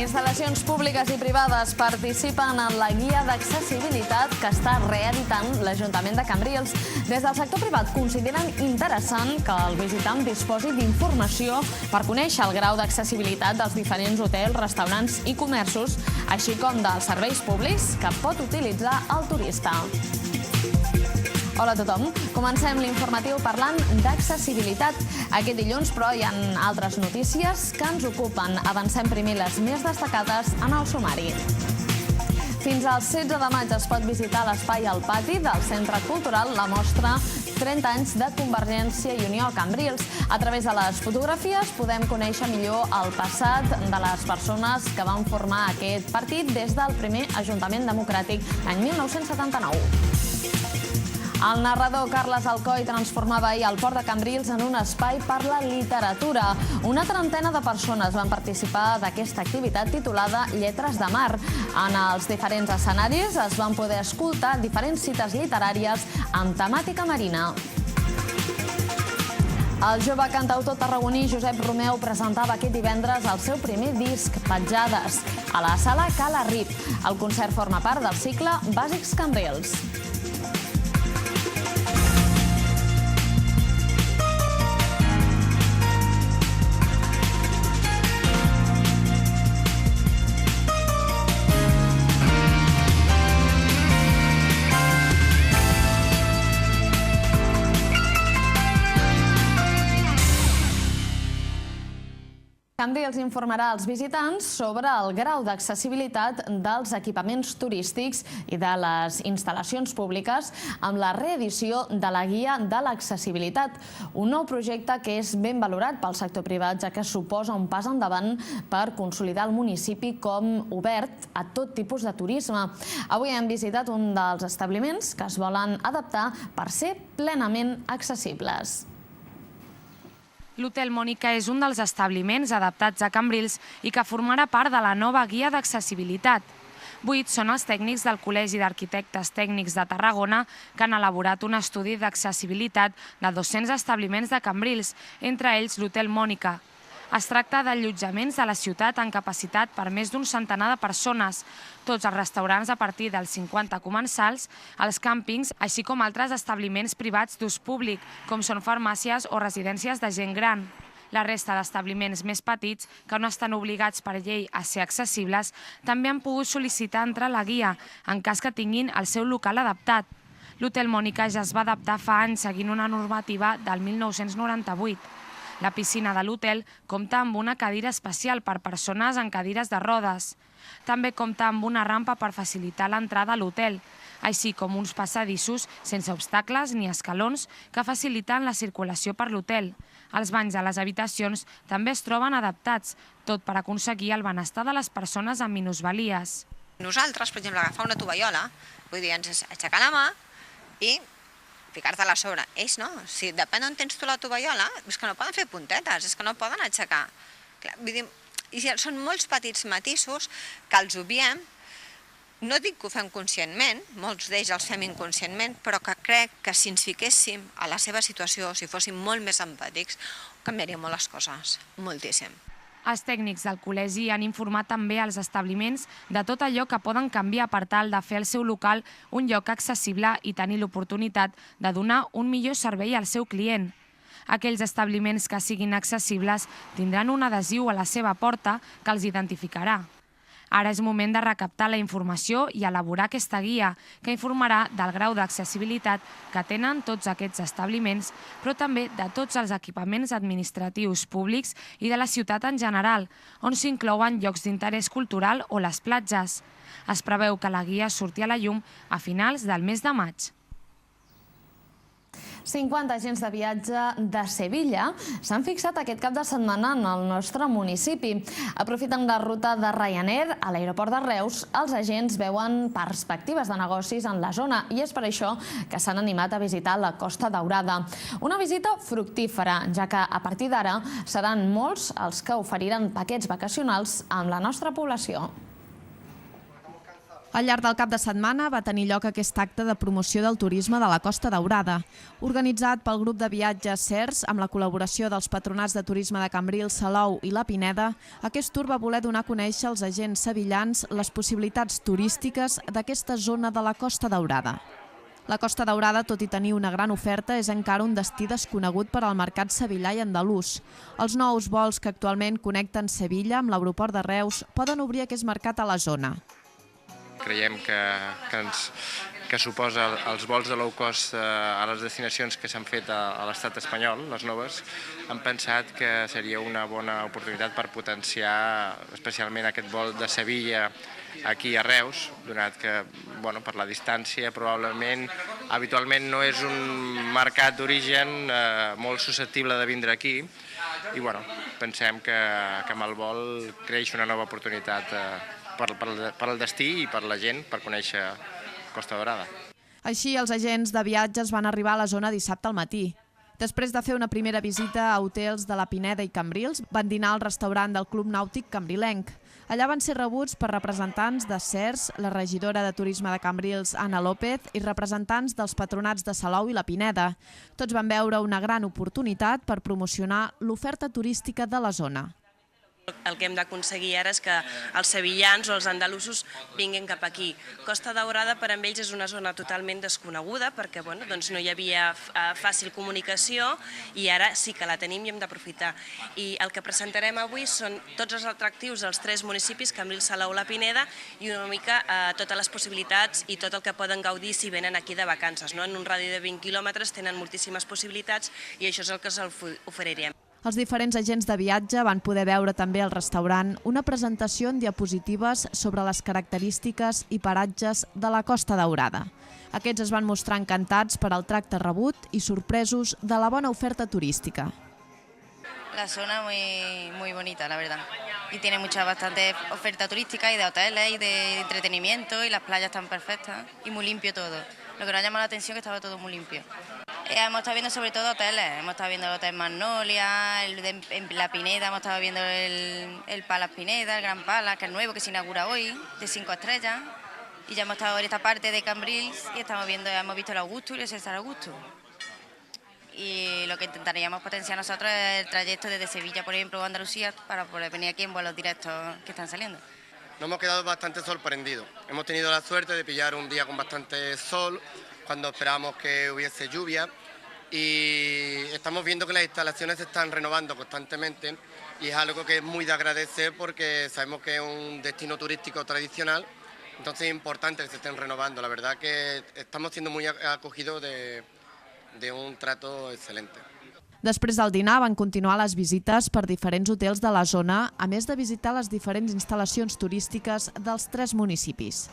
Instal·lacions públiques i privades participen en la guia d'accessibilitat que està reeditant l'Ajuntament de Cambrils. Des del sector privat consideren interessant que el visitant disposi d'informació per conèixer el grau d'accessibilitat dels diferents hotels, restaurants i comerços, així com dels serveis públics que pot utilitzar el turista. Hola a tothom. Comencem l'informatiu parlant d'accessibilitat. Aquest dilluns, però, hi ha altres notícies que ens ocupen. Avancem primer les més destacades en el sumari. Fins al 16 de maig es pot visitar l'espai al pati del Centre Cultural la mostra 30 anys de Convergència i Unió a Cambrils. A través de les fotografies podem conèixer millor el passat de les persones que van formar aquest partit des del primer Ajuntament Democràtic l'any 1979. El narrador Carles Alcoi transformava ahir el Port de Cambrils en un espai per la literatura. Una trentena de persones van participar d'aquesta activitat titulada Lletres de Mar. En els diferents escenaris es van poder escoltar diferents cites literàries amb temàtica marina. El jove cantautor tarragoní Josep Romeu presentava aquest divendres el seu primer disc, Petjades, a la sala Cala Rip. El concert forma part del cicle Bàsics Cambrils. Cambrils informarà als visitants sobre el grau d'accessibilitat dels equipaments turístics i de les instal·lacions públiques amb la reedició de la Guia de l'Accessibilitat, un nou projecte que és ben valorat pel sector privat, ja que suposa un pas endavant per consolidar el municipi com obert a tot tipus de turisme. Avui hem visitat un dels establiments que es volen adaptar per ser plenament accessibles. L'Hotel Mònica és un dels establiments adaptats a Cambrils i que formarà part de la nova guia d'accessibilitat. 8 són els tècnics del Col·legi d'Arquitectes Tècnics de Tarragona que han elaborat un estudi d'accessibilitat de 200 establiments de Cambrils, entre ells l'Hotel Mònica. Es tracta d'allotjaments de la ciutat amb capacitat per més d'un centenar de persones, tots els restaurants a partir dels 50 comensals, els càmpings, així com altres establiments privats d'ús públic, com són farmàcies o residències de gent gran. La resta d'establiments més petits, que no estan obligats per llei a ser accessibles, també han pogut sol·licitar entrar a la guia, en cas que tinguin el seu local adaptat. L'Hotel Mònica ja es va adaptar fa anys seguint una normativa del 1998. La piscina de l'hotel compta amb una cadira especial per persones en cadires de rodes. També compta amb una rampa per facilitar l'entrada a l'hotel, així com uns passadissos sense obstacles ni escalons que faciliten la circulació per l'hotel. Els banys de les habitacions també es troben adaptats, tot per aconseguir el benestar de les persones amb minusvalies. Nosaltres, per exemple, agafar una tovallola, vull dir, ens aixecar la mà i ficar-te-la a sobre. Ells no, si depèn on tens tu la tovallola, és que no poden fer puntetes, és que no poden aixecar. Vull dir, són molts petits matisos que els obviem. No dic que ho fem conscientment, molts d'ells els fem inconscientment, però que crec que si ens fiquéssim a la seva situació, si fóssim molt més empàtics, canviarien molt les coses, moltíssim. Els tècnics del col·legi han informat també als establiments de tot allò que poden canviar per tal de fer el seu local un lloc accessible i tenir l'oportunitat de donar un millor servei al seu client. Aquells establiments que siguin accessibles tindran un adhesiu a la seva porta que els identificarà. Ara és moment de recaptar la informació i elaborar aquesta guia, que informarà del grau d'accessibilitat que tenen tots aquests establiments, però també de tots els equipaments administratius públics i de la ciutat en general, on s'inclouen llocs d'interès cultural o les platges. Es preveu que la guia surti a la llum a finals del mes de maig. 50 agents de viatge de Sevilla s'han fixat aquest cap de setmana en el nostre municipi. Aprofitant la ruta de Ryanair a l'aeroport de Reus, els agents veuen perspectives de negocis en la zona i és per això que s'han animat a visitar la Costa Daurada. Una visita fructífera, ja que a partir d'ara seran molts els que oferiran paquets vacacionals amb la nostra població. Al llarg del cap de setmana va tenir lloc aquest acte de promoció del turisme de la Costa Daurada. Organitzat pel grup de viatges CERS, amb la col·laboració dels patronats de turisme de Cambrils, Salou i la Pineda, aquest tour va voler donar a conèixer als agents sevillans les possibilitats turístiques d'aquesta zona de la Costa Daurada. La Costa Daurada, tot i tenir una gran oferta, és encara un destí desconegut per al mercat sevillà i andalús. Els nous vols que actualment connecten Sevilla amb l'aeroport de Reus poden obrir aquest mercat a la zona. Creiem que suposa els vols de low cost a les destinacions que s'han fet a l'estat espanyol, les noves, han pensat que seria una bona oportunitat per potenciar especialment aquest vol de Sevilla aquí a Reus, donat que per la distància probablement habitualment no és un mercat d'origen molt susceptible de vindre aquí i pensem que amb el vol creix una nova oportunitat per al destí i per la gent per conèixer Costa Daurada. Així, els agents de viatges van arribar a la zona dissabte al matí. Després de fer una primera visita a hotels de la Pineda i Cambrils, van dinar al restaurant del Club Nàutic Cambrilenc. Allà van ser rebuts per representants de CERS, la regidora de Turisme de Cambrils, Anna López, i representants dels patronats de Salou i la Pineda. Tots van veure una gran oportunitat per promocionar l'oferta turística de la zona. El que hem d'aconseguir ara és que els sevillans o els andalusos vinguin cap aquí. Costa Daurada per a ells és una zona totalment desconeguda perquè no hi havia fàcil comunicació i ara sí que la tenim i hem d'aprofitar. I el que presentarem avui són tots els atractius dels 3 municipis, Cambrils, Salou i la Pineda, i una mica totes les possibilitats i tot el que poden gaudir si venen aquí de vacances. En un radi de 20 quilòmetres tenen moltíssimes possibilitats i això és el que els oferirem. Els diferents agents de viatge van poder veure també al restaurant una presentació en diapositives sobre les característiques i paratges de la Costa Daurada. Aquests es van mostrar encantats per al tracte rebut i sorpresos de la bona oferta turística. La zona muy bonita, la verdad. Y tiene bastante oferta turística y de hoteles y de entretenimiento y las playas están perfectas y muy limpio todo. Lo que nos ha llamado la atención es que estaba todo muy limpio. Hemos estado viendo sobre todo hoteles, hemos estado viendo el Hotel Magnolia, en la Pineda hemos estado viendo el Palace Pineda, el Gran Palace, que es nuevo, que se inaugura hoy, de 5 estrellas. Y ya hemos estado en esta parte de Cambrils y hemos visto el Augusto y el César Augusto. Y lo que intentaríamos potenciar nosotros es el trayecto desde Sevilla, por ejemplo, o Andalucía, para poder venir aquí en vuelos directos que están saliendo. Nos hemos quedado bastante sorprendidos. Hemos tenido la suerte de pillar un día con bastante sol, cuando esperábamos que hubiese lluvia, y estamos viendo que las instalaciones se están renovando constantemente y es algo que es muy de agradecer porque sabemos que es un destino turístico tradicional, entonces es importante que se estén renovando. La verdad que estamos siendo muy acogidos de un trato excelente. Després del dinar van continuar les visites per diferents hotels de la zona, a més de visitar les diferents instal·lacions turístiques dels 3 municipis.